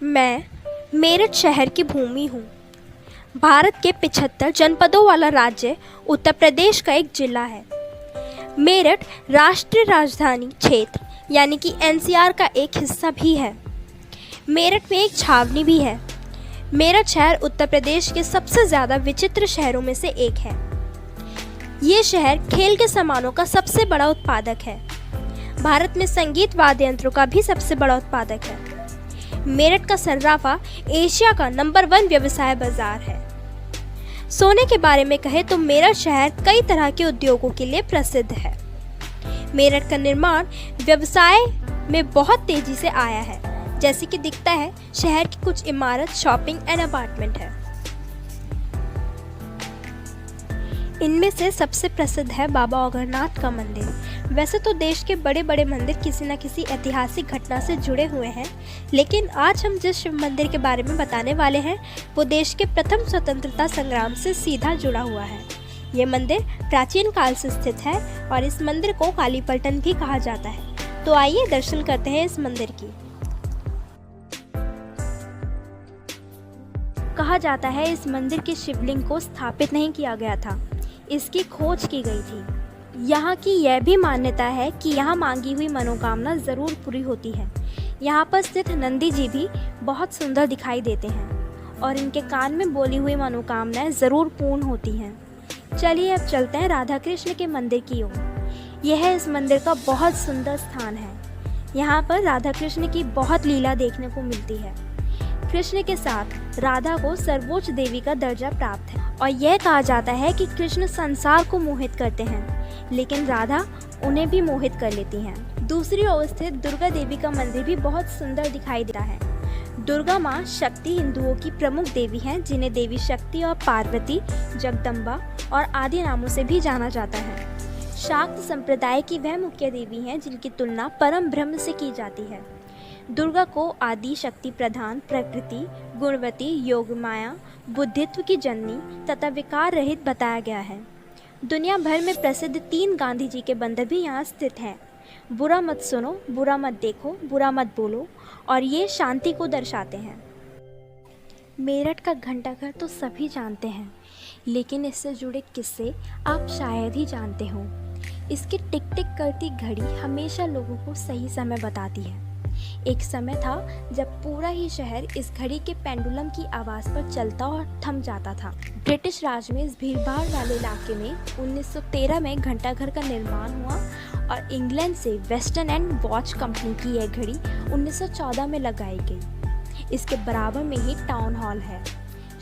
मैं मेरठ शहर की भूमि हूँ। भारत के 75 जनपदों वाला राज्य उत्तर प्रदेश का एक जिला है। मेरठ राष्ट्रीय राजधानी क्षेत्र यानी कि एनसीआर का एक हिस्सा भी है। मेरठ में एक छावनी भी है। मेरठ शहर उत्तर प्रदेश के सबसे ज़्यादा विचित्र शहरों में से एक है। ये शहर खेल के सामानों का सबसे बड़ा उत्पादक है। भारत में संगीत वाद्य यंत्रों का भी सबसे बड़ा उत्पादक है। मेरठ का सर्राफा एशिया का नंबर 1 व्यवसाय बाजार है। सोने के बारे में कहे तो मेरठ शहर कई तरह के उद्योगों के लिए प्रसिद्ध है। मेरठ का निर्माण व्यवसाय में बहुत तेजी से आया है। जैसे कि दिखता है, शहर की कुछ इमारत, शॉपिंग एंड अपार्टमेंट है। इनमें से सबसे प्रसिद्ध है बाबा औगरनाथ का मंदिर। वैसे तो देश के बड़े बड़े मंदिर किसी न किसी ऐतिहासिक घटना से जुड़े हुए हैं, लेकिन आज हम जिस शिव मंदिर के बारे में बताने वाले हैं वो देश के प्रथम स्वतंत्रता संग्राम से सीधा जुड़ा हुआ है। ये मंदिर प्राचीन काल से स्थित है और इस मंदिर को कालीपलटन भी कहा जाता है। तो आइए दर्शन करते हैं इस मंदिर की। कहा जाता है इस मंदिर के शिवलिंग को स्थापित नहीं किया गया था, इसकी खोज की गई थी। यहाँ की यह भी मान्यता है कि यहाँ मांगी हुई मनोकामना ज़रूर पूरी होती है। यहाँ पर स्थित नंदी जी भी बहुत सुंदर दिखाई देते हैं और इनके कान में बोली हुई मनोकामनाएं ज़रूर पूर्ण होती हैं। चलिए अब चलते हैं राधा कृष्ण के मंदिर की ओर। यह इस मंदिर का बहुत सुंदर स्थान है। यहाँ पर राधा कृष्ण की बहुत लीला देखने को मिलती है। कृष्ण के साथ राधा को सर्वोच्च देवी का दर्जा प्राप्त है और यह कहा जाता है कि कृष्ण संसार को मोहित करते हैं, लेकिन राधा उन्हें भी मोहित कर लेती हैं। दूसरी ओर स्थित दुर्गा देवी का मंदिर भी बहुत सुंदर दिखाई देता है। दुर्गा माँ शक्ति हिंदुओं की प्रमुख देवी हैं, जिन्हें देवी शक्ति और पार्वती, जगदम्बा और आदि नामों से भी जाना जाता है। शाक्त संप्रदाय की वह मुख्य देवी हैं जिनकी तुलना परम ब्रह्म से की जाती है। दुर्गा को आदि शक्ति प्रधान, प्रकृति, गुणवती, योग माया, बुद्धित्व की जननी तथा विकार रहित बताया गया है। दुनिया भर में प्रसिद्ध 3 गांधी जी के बंदर भी यहाँ स्थित हैं। बुरा मत सुनो, बुरा मत देखो, बुरा मत बोलो, और ये शांति को दर्शाते हैं। मेरठ का घंटाघर तो सभी जानते हैं, लेकिन इससे जुड़े किस्से आप शायद ही जानते हो। इसकी टिक टिक करती घड़ी हमेशा लोगों को सही समय बताती है। एक समय था जब पूरा ही शहर इस घड़ी के पेंडुलम की आवाज़ पर चलता और थम जाता था। ब्रिटिश राज में इस भीड़भाड़ वाले इलाके में 1913 में घंटाघर का निर्माण हुआ और इंग्लैंड से वेस्टर्न एंड वॉच कंपनी की यह घड़ी 1914 में लगाई गई। इसके बराबर में ही टाउन हॉल है।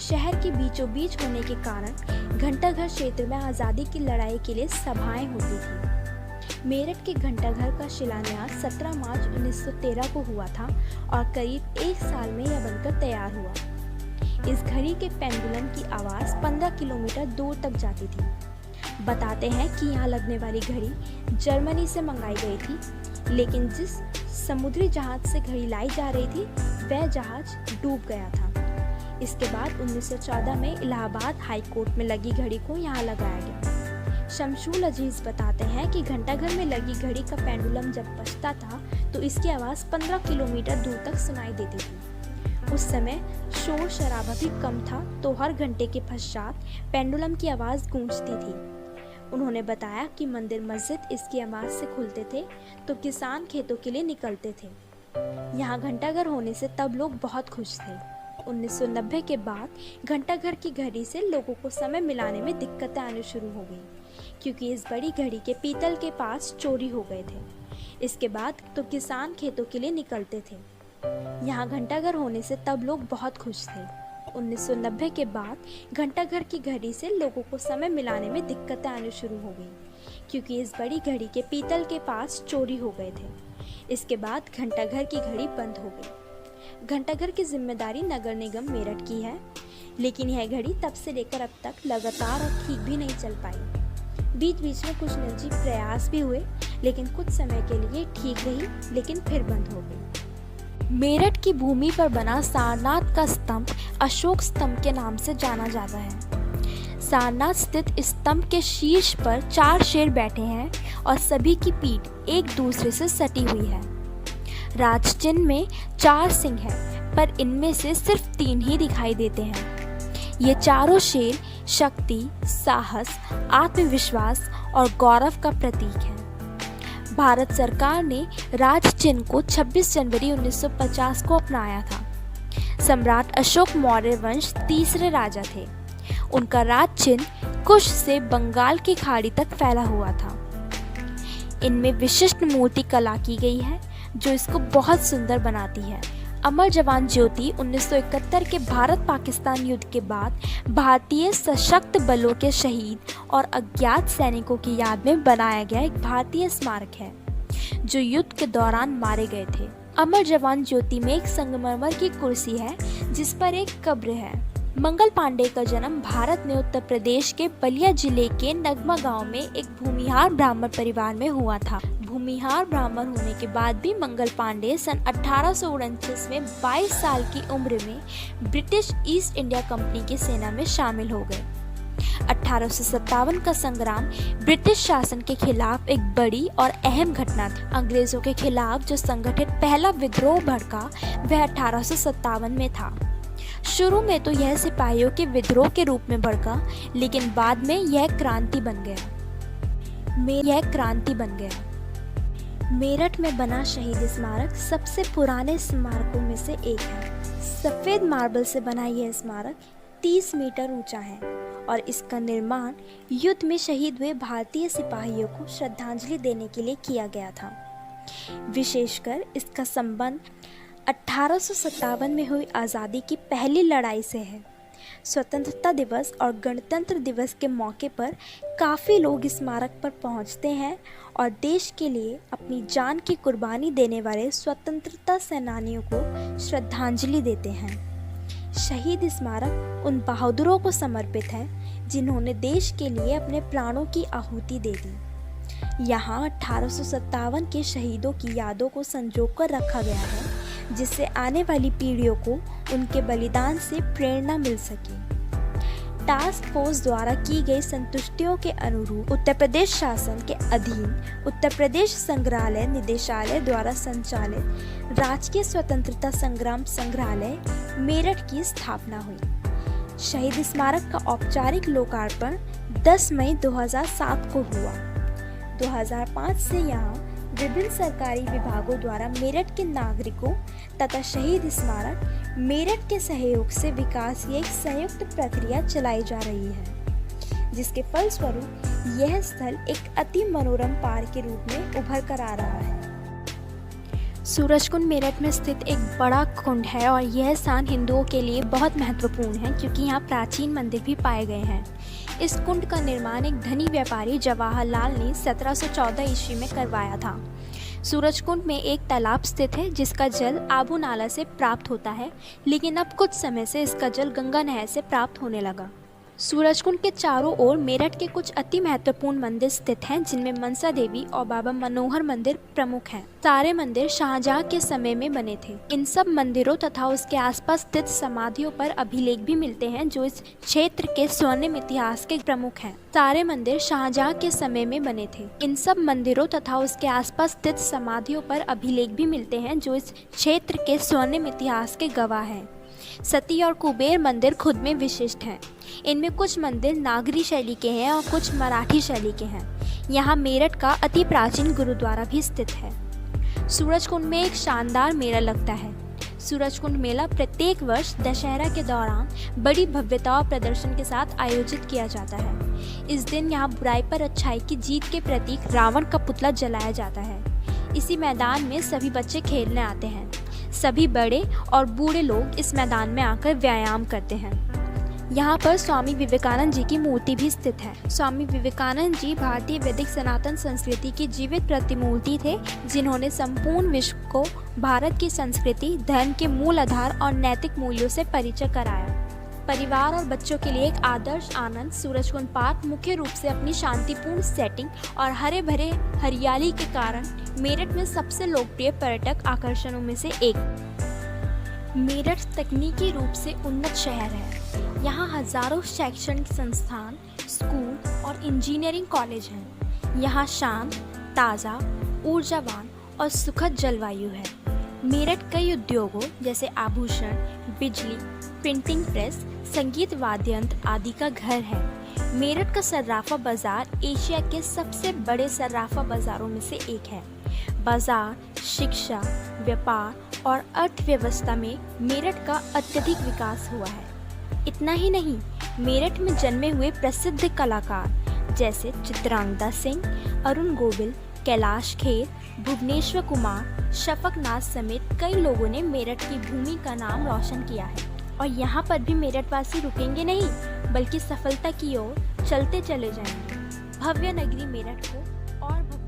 शहर के बीचों बीच होने के कारण घंटाघर क्षेत्र में आज़ादी की लड़ाई के लिए सभाएं होती थी। मेरठ के घंटाघर का शिलान्यास 17 मार्च 1913 को हुआ था और करीब 1 साल में यह बनकर तैयार हुआ। इस घड़ी के पेंडुलम की आवाज़ 15 किलोमीटर दूर तक जाती थी। बताते हैं कि यहाँ लगने वाली घड़ी जर्मनी से मंगाई गई थी, लेकिन जिस समुद्री जहाज से घड़ी लाई जा रही थी वह जहाज डूब गया था। इसके बाद 1914 में इलाहाबाद हाई कोर्ट में लगी घड़ी को यहाँ लगाया गया। शमशुल अजीज बताते हैं कि घंटाघर में लगी घड़ी का पेंडुलम जब बजता था तो इसकी आवाज़ 15 किलोमीटर दूर तक सुनाई देती थी। उस समय शोर शराबा भी कम था, तो हर घंटे के पश्चात पेंडुलम की आवाज़ गूंजती थी। उन्होंने बताया कि मंदिर मस्जिद इसकी आवाज़ से खुलते थे तो किसान खेतों के लिए निकलते थे। यहाँ घंटाघर होने से तब लोग बहुत खुश थे। 1990 के बाद घंटाघर की घड़ी से लोगों को समय मिलाने में दिक्कतें आनी शुरू हो गई, क्योंकि इस बड़ी घड़ी के पीतल के पास चोरी हो गए थे। इसके बाद तो किसान खेतों के लिए निकलते थे। यहाँ घंटाघर होने से तब लोग बहुत खुश थे। 1990 के बाद घंटाघर की घड़ी से लोगों को समय मिलाने में दिक्कतें आनी शुरू हो गई, क्योंकि इस बड़ी घड़ी के पीतल के पास चोरी हो गए थे। इसके बाद घंटाघर की घड़ी बंद हो गई। घंटाघर की जिम्मेदारी नगर निगम मेरठ की है, लेकिन यह घड़ी तब से लेकर अब तक लगातार और ठीक भी नहीं चल पाई। बीच बीच में कुछ निजी प्रयास भी हुए, लेकिन कुछ समय के लिए ठीक रही, लेकिन फिर बंद हो गई। मेरठ की भूमि पर बना सारनाथ का स्तंभ अशोक स्तंभ के नाम से जाना जाता है। सारनाथ स्थित इस स्तंभ के शीर्ष पर 4 शेर बैठे हैं और सभी की पीठ एक दूसरे से सटी हुई है। राजचिन्ह में 4 सिंह हैं। पर इनमें से सिर्फ 3 ही दिखाई देते हैं। ये चारों शेर शक्ति, साहस, आत्मविश्वास और गौरव का प्रतीक है। भारत सरकार ने राज चिन्ह को 26 जनवरी 1950 को अपनाया था। सम्राट अशोक मौर्य वंश तीसरे राजा थे। उनका राज चिन्ह कुश से बंगाल की खाड़ी तक फैला हुआ था। इनमें विशिष्ट मूर्ति कला की गई है जो इसको बहुत सुंदर बनाती है। अमर जवान ज्योति 1971 के भारत पाकिस्तान युद्ध के बाद भारतीय सशस्त्र बलों के शहीद और अज्ञात सैनिकों की याद में बनाया गया एक भारतीय स्मारक है जो युद्ध के दौरान मारे गए थे। अमर जवान ज्योति में एक संगमरमर की कुर्सी है जिस पर एक कब्र है। मंगल पांडे का जन्म भारत में उत्तर प्रदेश के बलिया जिले के नगमा गांव में एक भूमिहार ब्राह्मण परिवार में हुआ था। भूमिहार ब्राह्मण होने के बाद भी मंगल पांडे सन 1849 में 22 साल की उम्र में ब्रिटिश ईस्ट इंडिया कंपनी की सेना में शामिल हो गए। 1857 का संग्राम ब्रिटिश शासन के खिलाफ एक बड़ी और अहम घटना थी। अंग्रेजों के खिलाफ जो संगठित पहला विद्रोह भड़का वह 1857 में था। शुरू में तो यह सिपाहियों के विद्रोह के रूप में भड़का, लेकिन बाद में यह क्रांति बन गया। मेरठ में बना शहीद स्मारक सबसे पुराने स्मारकों में से एक है। सफ़ेद मार्बल से बना यह स्मारक 30 मीटर ऊंचा है और इसका निर्माण युद्ध में शहीद हुए भारतीय सिपाहियों को श्रद्धांजलि देने के लिए किया गया था। विशेषकर इसका संबंध 1857 में हुई आज़ादी की पहली लड़ाई से है। स्वतंत्रता दिवस और गणतंत्र दिवस के मौके पर काफ़ी लोग इस स्मारक पर पहुंचते हैं और देश के लिए अपनी जान की कुर्बानी देने वाले स्वतंत्रता सेनानियों को श्रद्धांजलि देते हैं। शहीद स्मारक उन बहादुरों को समर्पित है जिन्होंने देश के लिए अपने प्राणों की आहुति दे दी। यहाँ 1857 के शहीदों की यादों को संजोकर रखा गया है जिससे आने वाली पीढ़ियों को उनके बलिदान से प्रेरणा मिल सके। टास्क फोर्स द्वारा की गई संतुष्टियों के अनुरूप उत्तर प्रदेश शासन के अधीन उत्तर प्रदेश संग्रहालय निदेशालय द्वारा संचालित राजकीय स्वतंत्रता संग्राम संग्रहालय मेरठ की स्थापना हुई। शहीद स्मारक का औपचारिक लोकार्पण 10 मई 2007 को हुआ। 2005 से यहाँ विभिन्न सरकारी विभागों द्वारा मेरठ के नागरिकों तथा शहीद स्मारक मेरठ के सहयोग से विकास की एक संयुक्त प्रक्रिया चलाई जा रही है, जिसके फलस्वरूप यह स्थल एक अति मनोरम पार्क के रूप में उभर कर आ रहा है। सूरजकुंड मेरठ में स्थित एक बड़ा कुंड है और यह स्थान हिंदुओं के लिए बहुत महत्वपूर्ण है क्योंकि यहाँ प्राचीन मंदिर भी पाए गए हैं। इस कुंड का निर्माण एक धनी व्यापारी जवाहरलाल ने 1714 ईस्वी में करवाया था। सूरजकुंड में एक तालाब स्थित है जिसका जल आबू नाला से प्राप्त होता है, लेकिन अब कुछ समय से इसका जल गंगा नहर से प्राप्त होने लगा। सूरजकुंड के चारों ओर मेरठ के कुछ अति महत्वपूर्ण मंदिर स्थित हैं जिनमें मनसा देवी और बाबा मनोहर मंदिर प्रमुख हैं। सारे मंदिर शाहजहां के समय में बने थे। इन सब मंदिरों तथा उसके आसपास स्थित समाधियों पर अभिलेख भी मिलते हैं जो इस क्षेत्र के स्वर्णिम इतिहास के प्रमुख हैं। सारे मंदिर शाहजहां के समय में बने थे। इन सब मंदिरों तथा उसके आसपास स्थित समाधियों पर अभिलेख भी मिलते हैं जो इस क्षेत्र के स्वर्णिम इतिहास के गवाह हैं। सती और कुबेर मंदिर खुद में विशिष्ट हैं। इनमें कुछ मंदिर नागरी शैली के हैं और कुछ मराठी शैली के हैं। यहाँ मेरठ का अति प्राचीन गुरुद्वारा भी स्थित है। सूरजकुंड में एक शानदार मेला लगता है। सूरजकुंड मेला प्रत्येक वर्ष दशहरा के दौरान बड़ी भव्यता और प्रदर्शन के साथ आयोजित किया जाता है। इस दिन यहाँ बुराई पर अच्छाई की जीत के प्रतीक रावण का पुतला जलाया जाता है। इसी मैदान में सभी बच्चे खेलने आते हैं। सभी बड़े और बूढ़े लोग इस मैदान में आकर व्यायाम करते हैं। यहाँ पर स्वामी विवेकानंद जी की मूर्ति भी स्थित है। स्वामी विवेकानंद जी भारतीय वैदिक सनातन संस्कृति की जीवित प्रतिमूर्ति थे, जिन्होंने संपूर्ण विश्व को भारत की संस्कृति, धर्म के मूल आधार और नैतिक मूल्यों से परिचय कराया। परिवार और बच्चों के लिए एक आदर्श आनंद सूरजकुंड पार्क मुख्य रूप से अपनी शांतिपूर्ण सेटिंग और हरे भरे हरियाली के कारण मेरठ में सबसे लोकप्रिय पर्यटक आकर्षणों में से एक। मेरठ तकनीकी रूप से उन्नत शहर है। यहाँ हजारों शैक्षणिक संस्थान, स्कूल और इंजीनियरिंग कॉलेज हैं। यहाँ शांत, ताज़ा, ऊर्जावान और सुखद जलवायु है। मेरठ कई उद्योगों जैसे आभूषण, बिजली, प्रिंटिंग प्रेस, संगीत वाद्य यंत्र आदि का घर है। मेरठ का सर्राफा बाजार एशिया के सबसे बड़े सर्राफा बाजारों में से एक है। बाजार, शिक्षा, व्यापार और अर्थव्यवस्था में मेरठ का अत्यधिक विकास हुआ है। इतना ही नहीं, मेरठ में जन्मे हुए प्रसिद्ध कलाकार जैसे चित्रांगदा सिंह, अरुण गोविल, कैलाश खेर, भुवनेश्वर कुमार, शफक नाज समेत कई लोगों ने मेरठ की भूमि का नाम रोशन किया है। और यहाँ पर भी मेरठवासी रुकेंगे नहीं, बल्कि सफलता की ओर चलते चले जाएंगे। भव्य नगरी मेरठ को और भव्य